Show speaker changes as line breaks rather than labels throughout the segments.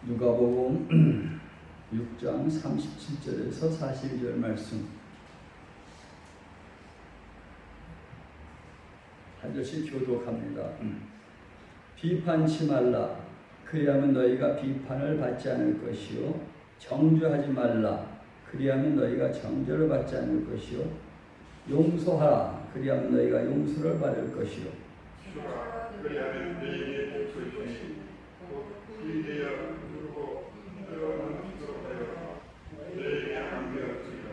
누가복음 6장 37절에서 42절 말씀 한 절씩 교독합니다. 비판치 말라. 그리하면 너희가 비판을 받지 않을 것이요. 정죄하지 말라. 그리하면 너희가 정죄를 받지 않을 것이요. 용서하라. 그리하면 너희가 용서를 받을 것이요.
그리하면 너희에게 줄 것이 곧 기대어 누르고 너는 수고하여 너희에게 안겨주리라.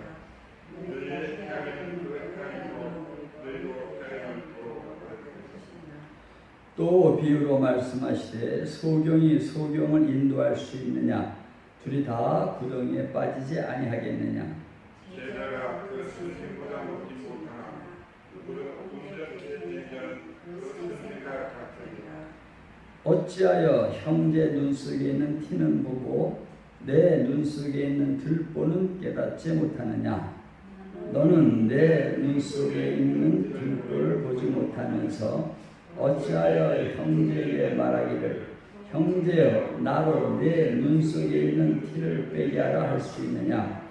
너희의 행하는 그 행위로 너희도 행함으로 받을 것이다.
또 비유로 말씀하시되 소경이 소경을 인도할 수 있느냐? 둘이 다 구덩이에 빠지지 아니하겠느냐?
제자가 그 선생보다 먹지 못하나 운전케 되면 그 선생과 같으리라.
어찌하여 형제 눈속에 있는 티는 보고 내 눈속에 있는 들보는 깨닫지 못하느냐? 너는 내 눈속에 있는 들보를 보지 못하면서 어찌하여 형제에게 말하기를 형제여 나로 내 눈속에 있는 티를 빼게 하라 할 수 있느냐?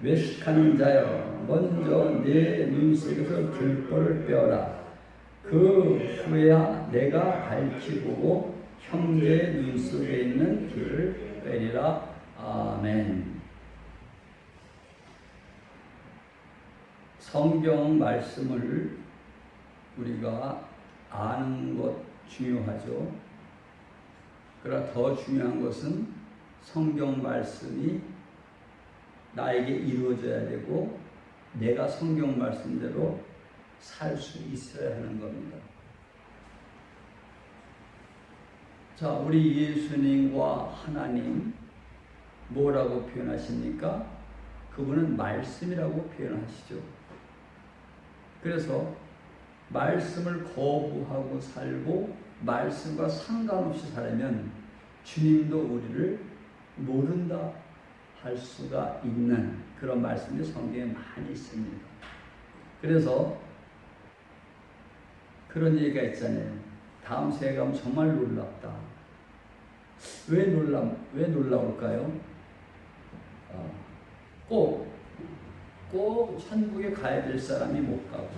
외식하는 자여 먼저 내 눈속에서 들보를 빼어라. 그 후에야 내가 밝히 보고 형제의 눈속에 있는 티를 빼리라. 아멘. 성경 말씀을 우리가 아는 것 중요하죠. 그러나 더 중요한 것은 성경 말씀이 나에게 이루어져야 되고 내가 성경 말씀대로 살 수 있어야 하는 겁니다. 자, 우리 예수님과 하나님 뭐라고 표현하십니까? 그분은 말씀이라고 표현하시죠. 그래서 말씀을 거부하고 살고 말씀과 상관없이 살면 주님도 우리를 모른다 할 수가 있는 그런 말씀이 성경에 많이 있습니다. 그래서 그런 얘기가 있잖아요. 다음 세계 가면 정말 놀랍다. 왜 놀라울까요? 꼭 천국에 가야 될 사람이 못 가고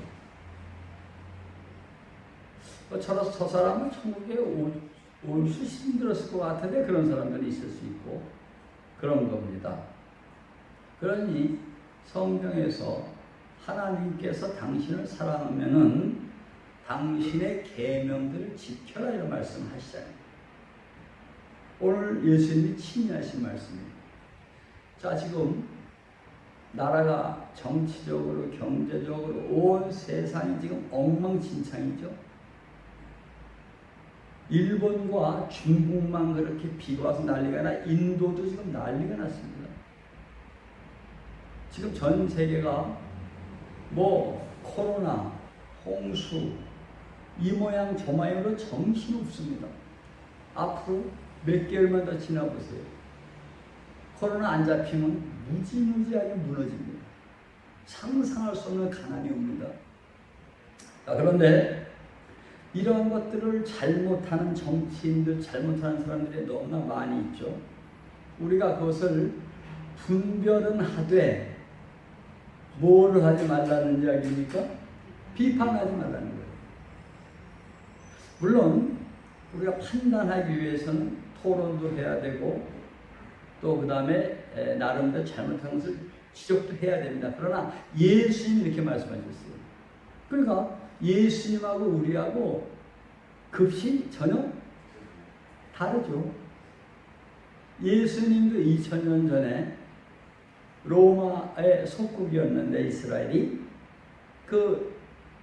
저 사람은 천국에 올 수 힘들었을 것 같은데 그런 사람들이 있을 수 있고 그런 겁니다. 그러니 성경에서 하나님께서 당신을 사랑하면은 당신의 계명들을 지켜라 이런 말씀하시잖아요. 오늘 예수님이 친히 하신 말씀입니다. 자, 지금 나라가 정치적으로 경제적으로 온 세상이 지금 엉망진창이죠. 일본과 중국만 그렇게 비가 와서 난리가 나 인도도 지금 난리가 났습니다. 지금 전 세계가 코로나, 홍수 이 모양 저 모양으로 정신없습니다. 앞으로 몇 개월만 더 지나보세요. 코로나 안 잡히면 무지무지하게 무너집니다. 상상할 수 없는 가난이 옵니다. 그런데 이러한 것들을 잘못하는 정치인들, 잘못하는 사람들이 너무나 많이 있죠. 우리가 그것을 분별은 하되 뭐를 하지 말라는 이야기입니까? 비판하지 말라는 거예요. 물론 우리가 판단하기 위해서는 토론도 해야 되고 또 그 다음에 나름대로 잘못한 것을 지적도 해야 됩니다. 그러나 예수님이 이렇게 말씀하셨어요. 그러니까 예수님하고 우리하고 급이 전혀 다르죠. 예수님도 2000년 전에 로마의 속국이었는데 이스라엘이 그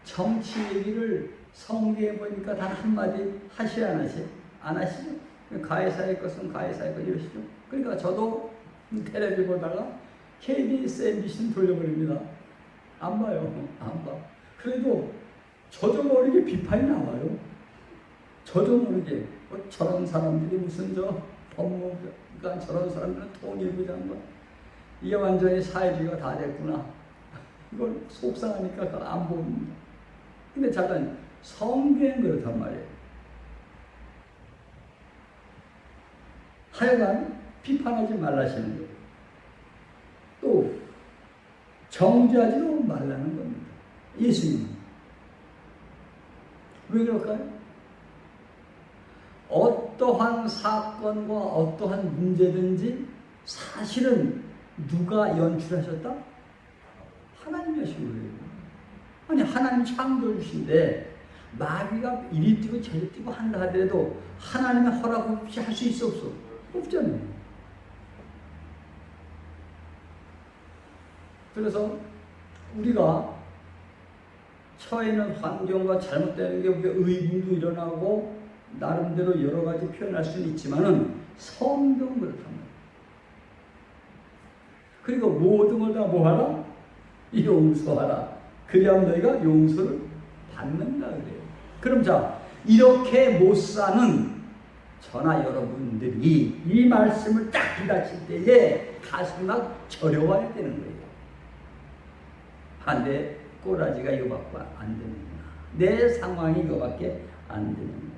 정치 얘기를 성경에 보니까 단 한마디 하시지 안 하시죠? 가해사의 것은 가해사의 것 이러시죠. 그러니까 저도 텔레비전 보다가 KBS, MBC는 돌려버립니다. 안 봐요. 안 봐. 그래도 저도 모르게 비판이 나와요. 저도 모르게 저런 사람들이 무슨 법무관 저런 사람들은 통일부 장관 이게 완전히 사회주의가 다 됐구나. 이걸 속상하니까 안 봅니다. 근데 잠깐 성경은 그렇단 말이에요. 하여간 비판하지 말라시는 거예요. 또 정죄하지도 말라는 겁니다. 예수님. 왜 그럴까요? 어떠한 사건과 어떠한 문제든지 사실은 누가 연출하셨다? 하나님이 하신 거예요. 아니 하나님 창조주신데 마귀가 이리 뛰고 저리 뛰고 한다 하더라도 하나님의 허락 없이 할 수 있어 없어? 없잖아요. 그래서 우리가 처해 있는 환경과 잘못되는 게 의문도 일어나고 나름대로 여러 가지 표현할 수는 있지만은 성경은 그렇단 말이에요. 그리고 모든 걸 다 뭐하라? 용서하라. 그리하면 너희가 용서를 받는다 그래요. 그럼 자, 이렇게 못 사는 저나 여러분들이 이 말씀을 딱 기다칠 때에 가슴이 막 저려와야 되는 거예요. 내 꼬라지가 이거밖에 안 되는구나. 내 상황이 이거밖에 안 되는구나.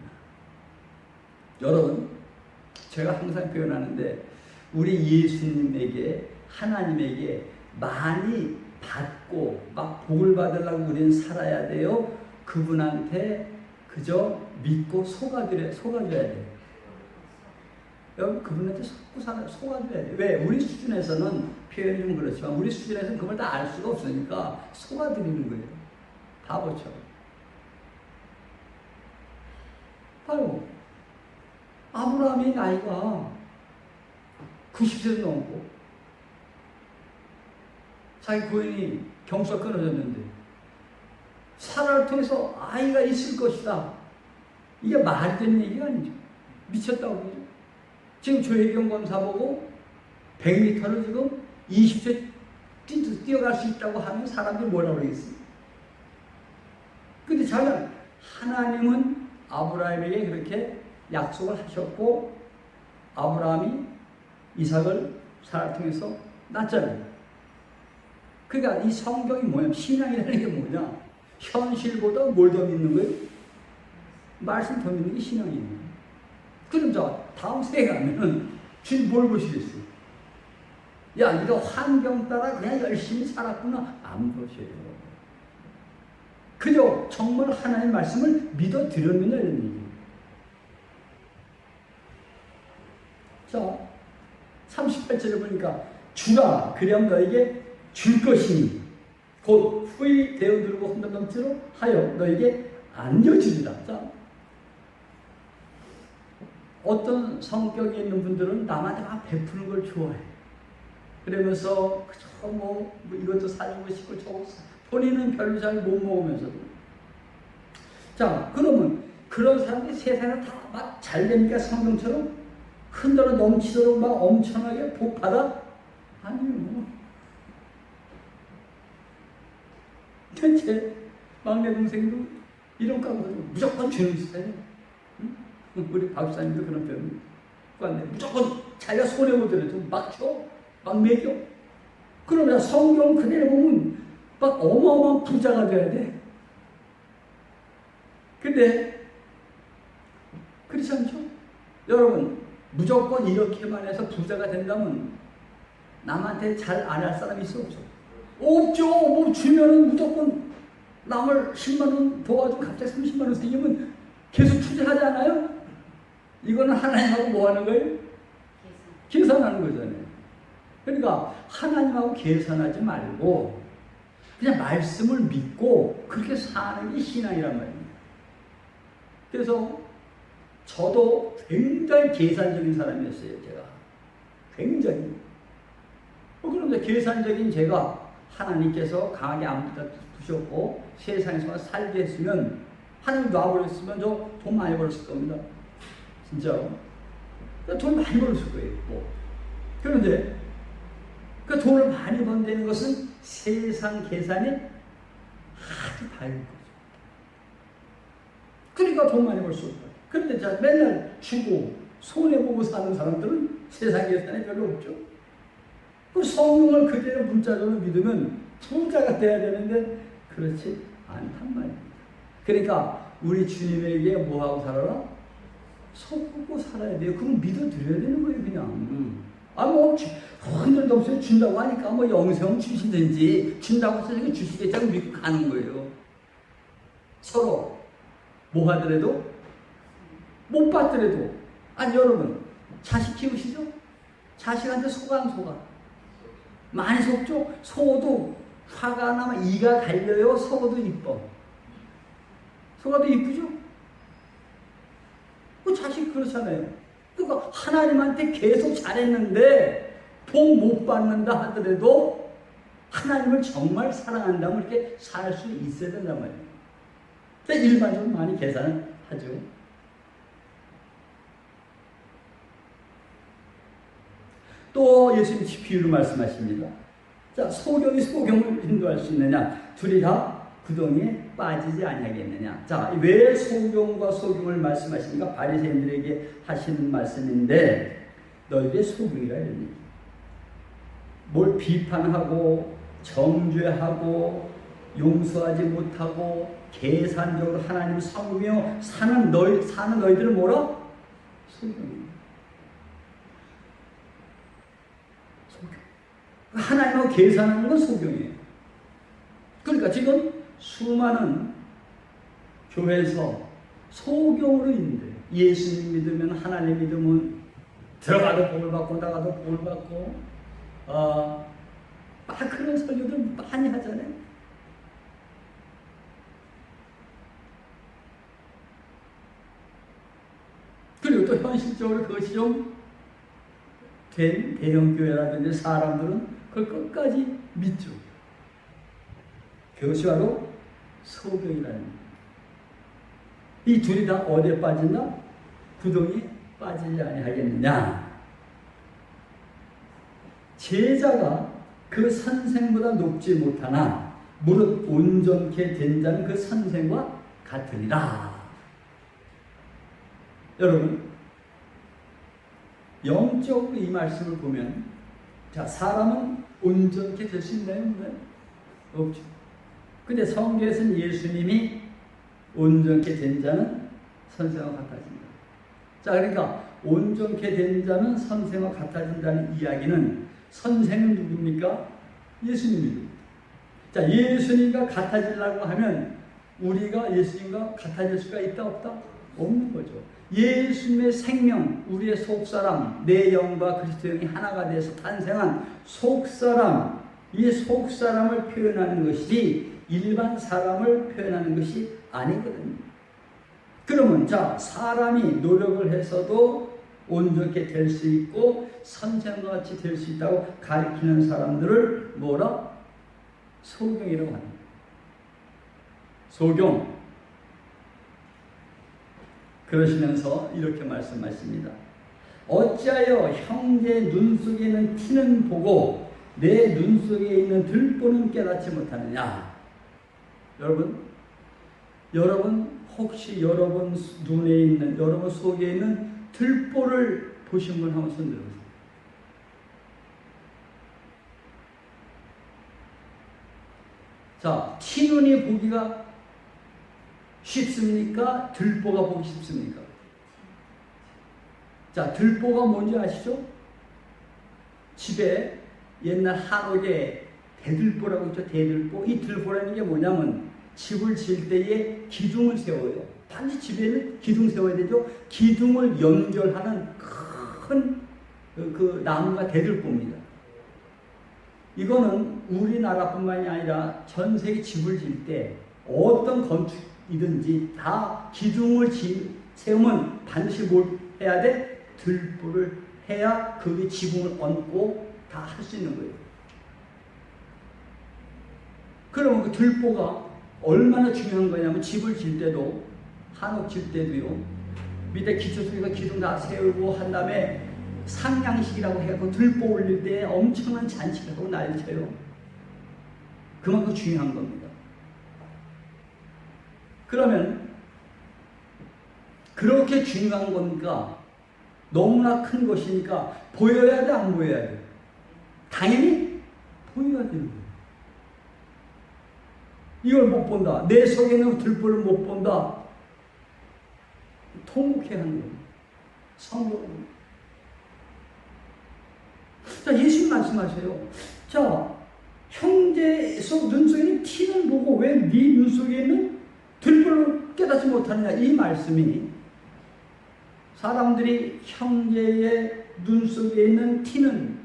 여러분, 제가 항상 표현하는데 우리 예수님에게 하나님에게 많이 받고 막 복을 받으려고 우리는 살아야 돼요? 그분한테 그저 믿고 속아줘야 돼요. 여러분 그분한테 속아줘야 돼요. 왜? 우리 수준에서는 표현이 좀 그렇지만 우리 수준에서는 그걸 다 알 수가 없으니까 속아드리는 거예요. 바보처럼. 바로 아브라함의 나이가 90세도 넘고 자기 부인이 경수가 끊어졌는데 사라를 통해서 아이가 있을 것이다. 이게 말이 되는 얘기가 아니죠. 미쳤다고 그러죠. 지금 조혜경 검사 보고 100m를 지금 20초 뛰어갈 수 있다고 하는 사람들이 뭐라고 그러겠어요? 근데 자기가 하나님은 아브라함에게 그렇게 약속을 하셨고 아브라함이 이삭을 사라를 통해서 낳았잖아요. 그러니까 이 성경이 뭐냐? 신앙이라는 게 뭐냐? 현실보다 뭘 더 믿는 거예요? 말씀 더 믿는 게 신앙이에요. 그럼 자, 다음 세에 가면은 주님 뭘 보시겠어요? 야, 네가 환경 따라 그냥 열심히 살았구나. 안 보셔요. 그저 정말 하나님의 말씀을 믿어드렸느냐 이런 얘기예요. 자, 38절에 보니까 주라 그리하면 너에게 줄 것이니 곧 후히 되어들고 혼돈넘치로 하여 너에게 안겨주리라. 자, 어떤 성격이 있는 분들은 남한테 막 베푸는 걸 좋아해. 그러면서 그저 뭐 이것도 사주고 싶고 저거 본인은 별로 잘 못 먹으면서도. 자, 그러면 그런 사람들이 세상에 다 막 잘 됩니까? 성경처럼 흔들어 넘치도록 막 엄청나게 복 받아? 아니요. 제 막내 동생도 이런 까고 무조건 주는 스타일. 응? 우리 박사님도 그런 표현을 무조건 자기가 손해못 들어도 막 줘, 막 먹여. 그러면 성경 그대로 보면 막 어마어마한 부자가 돼야 돼. 근데 그렇지 않죠? 여러분 무조건 이렇게만 해서 부자가 된다면 남한테 잘 안 할 사람이 있어 없어? 없죠. 뭐 주면은 무조건 남을 10만 원 도와주고 갑자기 30만 원 생기면 계속 투자하지 않아요? 이거는 하나님하고 뭐 하는 거예요? 계산하는 거잖아요. 그러니까 하나님하고 계산하지 말고 그냥 말씀을 믿고 그렇게 사는 게 신앙이란 말입니다. 그래서 저도 굉장히 계산적인 사람이었어요. 제가 굉장히. 그런데 계산적인 제가 하나님께서 강하게 안 붙여주셨고 세상에서만 살게 했으면 하나님 놔버렸으면 저 돈 많이 벌었을 겁니다. 진짜로. 돈 많이 벌었을 거예요. 그런데 그 돈을 많이 번다는 것은 세상 계산이 아주 다른 거죠. 그러니까 돈 많이 벌 수 없다. 그런데 자, 맨날 주고 손해보고 사는 사람들은 세상 계산이 별로 없죠. 그 성경을 그대로 문자적으로 믿으면 부자가 돼야 되는데 그렇지 않단 말입니다. 그러니까 우리 주님에게 뭐하고 살아라? 속고 살아야 돼요. 그럼 믿어드려야 되는 거예요. 그냥 흔들도 없어요. 준다고 하니까 뭐 영생 주시든지 준다고 해서 주시겠다고 믿고 가는 거예요. 서로 뭐 하더라도 못 받더라도. 아니 여러분 자식 키우시죠? 자식한테 속아 안 속아? 많이 속죠? 속어도 화가 나면 이가 갈려요. 속어도 이뻐. 속아도 이쁘죠? 그 자식 그렇잖아요. 그러니까 하나님한테 계속 잘했는데 복 못 받는다 하더라도 하나님을 정말 사랑한다면 이렇게 살 수 있어야 된단 말이에요. 일반적으로 많이 계산을 하죠. 또 예수님 비유로 말씀하십니다. 자, 소경이 소경을 인도할 수 있느냐? 둘이 다 구덩이에 빠지지 아니하겠느냐? 자, 왜 소경과 소경을 말씀하십니까? 바리새인들에게 하시는 말씀인데 너희들의 소경이라 이러니 뭘 비판하고 정죄하고 용서하지 못하고 계산적으로 하나님 섬기며 사는 너희들은 뭐라? 소경이에요. 하나님하고 계산하는 건 소경이에요. 그러니까 지금 수많은 교회에서 소경으로 있는데 예수님 믿으면 하나님 믿으면 들어가도 복을 받고 나가도 복을 받고 막 그런 설교들 많이 하잖아요. 그리고 또 현실적으로 그것이 좀 된 대형교회라든지 사람들은 그걸 끝까지 믿죠. 그것이 바로 소경이라는 겁니다. 이 둘이 다 어디에 빠진다? 구덩이에 빠지지 아니하겠느냐. 제자가 그 선생보다 높지 못하나 무릇 온전케 된 자는 그 선생과 같으리라. 여러분 영적으로 이 말씀을 보면 자, 사람은 온전케 될 수 있나요? 없죠. 근데 성경에서는 예수님이 온전케 된 자는 선생과 같아진다. 자, 그러니까 온전케 된 자는 선생과 같아진다는 이야기는 선생은 누굽니까? 예수님입니다. 자, 예수님과 같아지려고 하면 우리가 예수님과 같아질 수가 있다 없다? 없는 거죠. 예수님의 생명, 우리의 속사람, 내 영과 그리스도 영이 하나가 돼서 탄생한 속사람, 이 속사람을 표현하는 것이지 일반 사람을 표현하는 것이 아니거든요. 그러면 자, 사람이 노력을 해서도 온전케 될 수 있고 선생과 같이 될 수 있다고 가르치는 사람들을 뭐라? 소경이라고 합니다. 소경. 그러시면서 이렇게 말씀하십니다. 어찌하여 형제 눈 속에 있는 티는 보고 내 눈 속에 있는 들보는 깨닫지 못하느냐. 여러분 혹시 여러분 눈에 있는 여러분 속에 있는 들보를 보신 분 한번 손 들어보세요. 자, 티눈이 보기가 쉽습니까? 들보가 보기 쉽습니까? 자, 들보가 뭔지 아시죠? 집에 옛날 한옥에 대들보라고 있죠. 대들보. 이 들보라는 게 뭐냐면 집을 지을 때에 기둥을 세워요. 반드시 집에는 기둥 세워야 되죠. 기둥을 연결하는 큰 그 나무가 대들보입니다. 이거는 우리나라뿐만이 아니라 전 세계 집을 지을 때 어떤 건축이든지 다 기둥을 세우면 반드시 뭘 해야 돼? 들보를 해야 그게 지붕을 얹고 다 할 수 있는 거예요. 그러면 그 들보가 얼마나 중요한 거냐면 집을 질 때도 한옥 질 때도요. 밑에 기초수리가 기둥 다 세우고 한 다음에 상냥식이라고 해서 들보 올릴 때 엄청난 잔치를 하고 난리쳐요. 그만큼 중요한 겁니다. 그러면 그렇게 중요한 거니까 너무나 큰 것이니까 보여야 돼, 안 보여야 돼? 당연히 보여야 되는 거예요. 이걸 못 본다. 내 속에 있는 들보를 못 본다. 통곡해야 하는 거예요. 성경은. 자, 예수님 말씀하세요. 자, 형제에서 눈 속에 있는 티는 보고 왜 네 눈 속에 있는 들보를 깨닫지 못하느냐. 이 말씀이 사람들이 형제의 눈 속에 있는 티는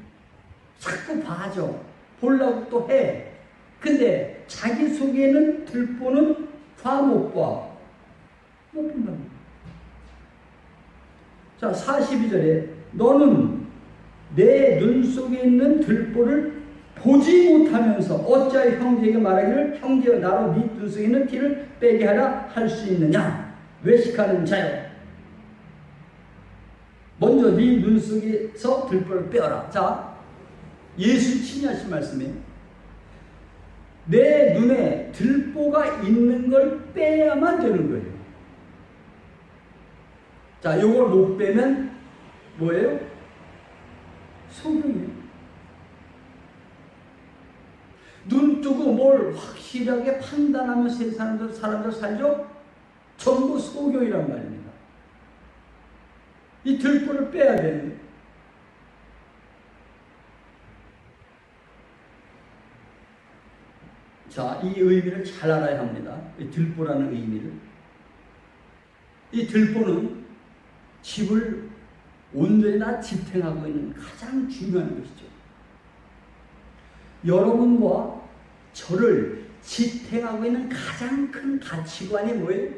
자꾸 봐줘. 보려고 또 해. 근데 자기 속에 있는 들보는 봐 못 봐. 못 본답니다. 자, 42절에 너는 내 눈 속에 있는 들보를 보지 못하면서 어찌하여 형제에게 말하기를 형제여 나로 네 눈 속에 있는 티를 빼게 하라 할 수 있느냐. 외식하는 자여 먼저 네 눈 속에서 들보를 빼어라. 자, 예수 친히 하신 말씀이에요. 내 눈에 들보가 있는 걸 빼야만 되는 거예요. 자, 요걸 못 빼면 뭐예요? 소경이에요. 눈 뜨고 뭘 확실하게 판단하면서 세상에 사람들 살죠? 전부 소경이란 말입니다. 이 들보를 빼야 되는데. 자, 이 의미를 잘 알아야 합니다. 이 들보라는 의미를. 이 들보는 집을 온전히 다 지탱하고 있는 가장 중요한 것이죠. 여러분과 저를 지탱하고 있는 가장 큰 가치관이 뭐예요?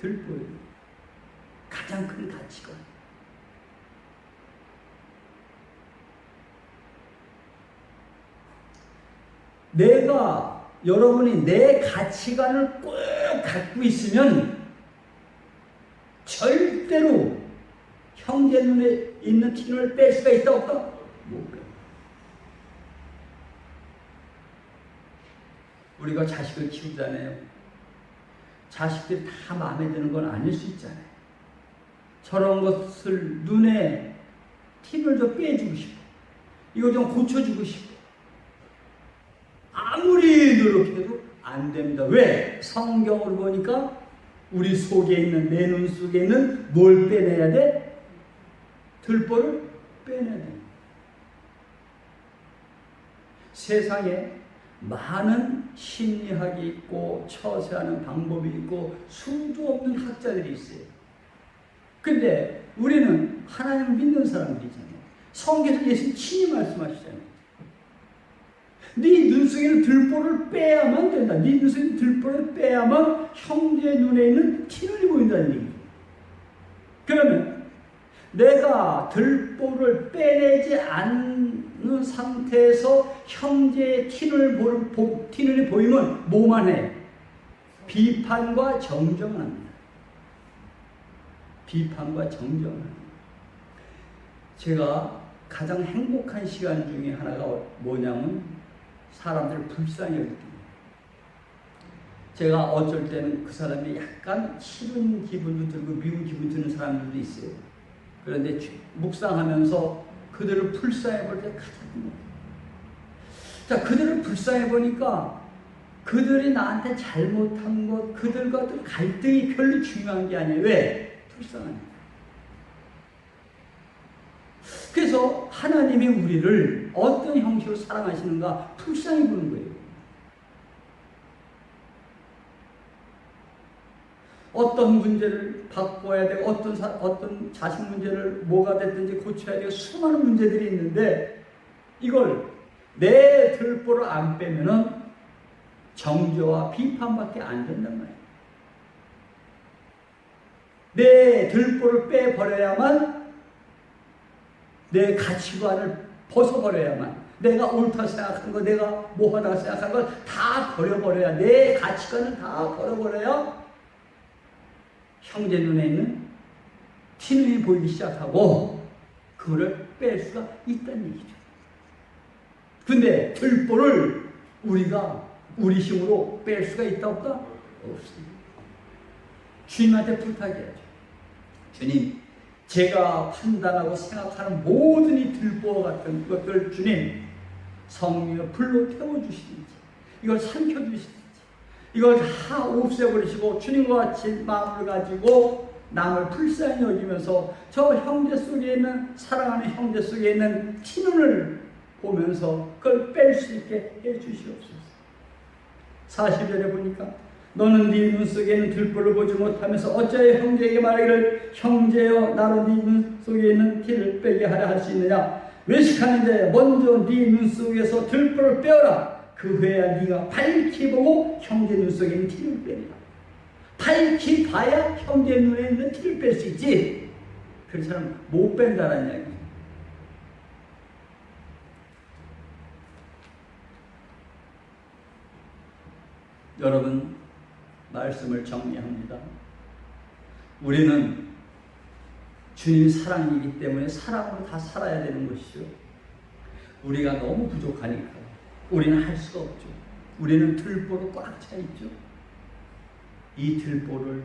들보예요. 가장 큰 가치관. 여러분이 내 가치관을 꼭 갖고 있으면 절대로 형제 눈에 있는 티를 뺄 수가 있다 없다? 못 빼요. 우리가 자식을 키우잖아요. 자식들이 다 마음에 드는 건 아닐 수 있잖아요. 저런 것을 눈에 티를 좀 빼주고 싶어. 이거 좀 고쳐주고 싶어. 아무리 노력해도 안 됩니다. 왜? 성경을 보니까 우리 속에 있는, 내 눈 속에 있는 뭘 빼내야 돼? 들보를 빼내야 돼. 세상에 많은 심리학이 있고 처세하는 방법이 있고 수도 없는 학자들이 있어요. 근데 우리는 하나님을 믿는 사람들이잖아요. 성경에서 예수님 친히 말씀하시잖아요. 네 눈 속에 있는 들보를 빼야만 된다. 네 눈 속에 있는 들보를 빼야만 형제 눈에 있는 티눈이 보인다는 얘기죠. 그러면 내가 들보를 빼내지 않는 상태에서 형제의 티눈이 보이면 뭐만 해? 비판과 정정을 합니다. 비판과 정정을 합니다. 제가 가장 행복한 시간 중에 하나가 뭐냐면 사람들을 불쌍히 여깁니다. 제가 어쩔 때는 그 사람이 약간 싫은 기분도 들고 미운 기분 드는 사람들도 있어요. 그런데 묵상하면서 그들을 불쌍해 볼 때 가장 행복해요. 자, 그들을 불쌍해 보니까 그들이 나한테 잘못한 것, 그들과 어떤 갈등이 별로 중요한 게 아니에요. 왜? 불쌍하니까. 그래서 하나님이 우리를 어떤 형식으로 사랑하시는가 불쌍히 보는 거예요. 어떤 문제를 바꿔야 되고 어떤 자식 문제를 뭐가 됐든지 고쳐야 되고 수많은 문제들이 있는데 이걸 내 들보를 안 빼면은 정죄와 비판밖에 안 된단 말이에요. 내 들보를 빼버려야만 내 가치관을 벗어버려야만 내가 옳다 생각한 거 내가 뭐하다 생각한 걸 다 버려버려야 내 가치관을 다 버려버려야 형제 눈에 있는 티눈이 보이기 시작하고 그거를 뺄 수가 있다는 얘기죠. 근데 들보를 우리가 우리 힘으로 뺄 수가 있다 없다? 없습니다. 주님한테 부탁해야죠. 주님, 제가 판단하고 생각하는 모든 이 들보와 같은 것들 주님 성령의 불로 태워주시든지 이걸 삼켜주시든지 이걸 다 없애버리시고 주님과 같이 마음을 가지고 남을 불쌍히 여기면서 저 형제 속에 있는, 사랑하는 형제 속에 있는 티눈을 보면서 그걸 뺄 수 있게 해주시옵소서. 40절에 보니까 너는 네 눈 속에 있는 들보를 보지 못하면서 어찌하여 형제에게 말하기를 형제여 나로 네 눈 속에 있는 티를 빼게 하려 할 수 있느냐. 외식하는 자야 먼저 네 눈 속에서 들보를 빼어라. 그 후에야 네가 밝히 보고 형제 눈 속에 있는 티를 빼리라. 밝히 봐야 형제 눈에 있는 티를 뺄 수 있지. 그렇지 않으면 못 뺀다는 이야기입니다. 여러분, 말씀을 정리합니다. 우리는 주님 사랑이기 때문에 사랑으로 다 살아야 되는 것이죠. 우리가 너무 부족하니까 우리는 할 수가 없죠. 우리는 들보로 꽉 차 있죠. 이 들보를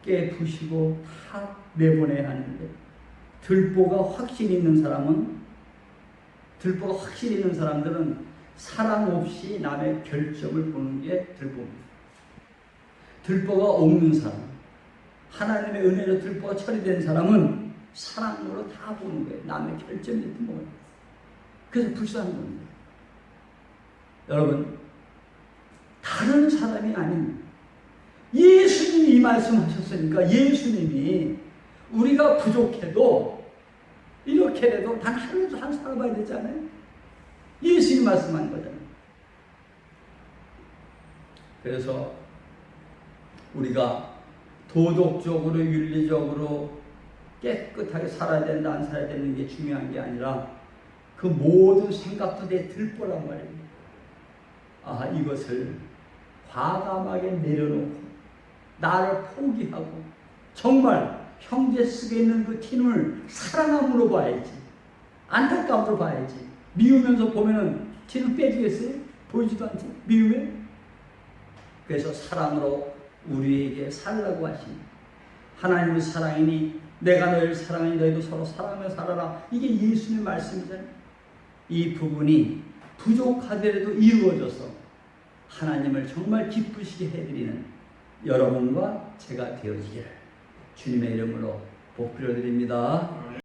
깨부시고 다 내보내야 하는데, 들보가 확실히 있는 사람들은 사랑 없이 남의 결점을 보는 게 들보입니다. 들보가 없는 사람, 하나님의 은혜로 들보가 처리된 사람은 사랑으로 다 보는 거예요. 남의 결점이 있든 뭐예요. 그래서 불쌍한 겁니다. 여러분, 다른 사람이 아닌 예수님이 이 말씀하셨으니까, 예수님이 우리가 부족해도 이렇게라도 단 하루도 한 살아봐야 되잖아요. 예수님 말씀한 거잖아요. 그래서 우리가 도덕적으로 윤리적으로 깨끗하게 살아야 된다 안 살아야 되는 게 중요한 게 아니라 그 모든 생각도 내 들보란 말입니다. 아, 이것을 과감하게 내려놓고 나를 포기하고 정말 형제 속에 있는 그 티눈을 사랑함으로 봐야지, 안타까움으로 봐야지. 미우면서 보면은 티눈 빼주겠어요? 보이지도 않지, 미우면. 그래서 사랑으로 우리에게 살라고 하십니다. 하나님의 사랑이니 내가 너희를 사랑하니 너희도 서로 사랑하며 살아라. 이게 예수님의 말씀이잖아요. 이 부분이 부족하더라도 이루어져서 하나님을 정말 기쁘시게 해드리는 여러분과 제가 되어지기를 주님의 이름으로 복드려드립니다.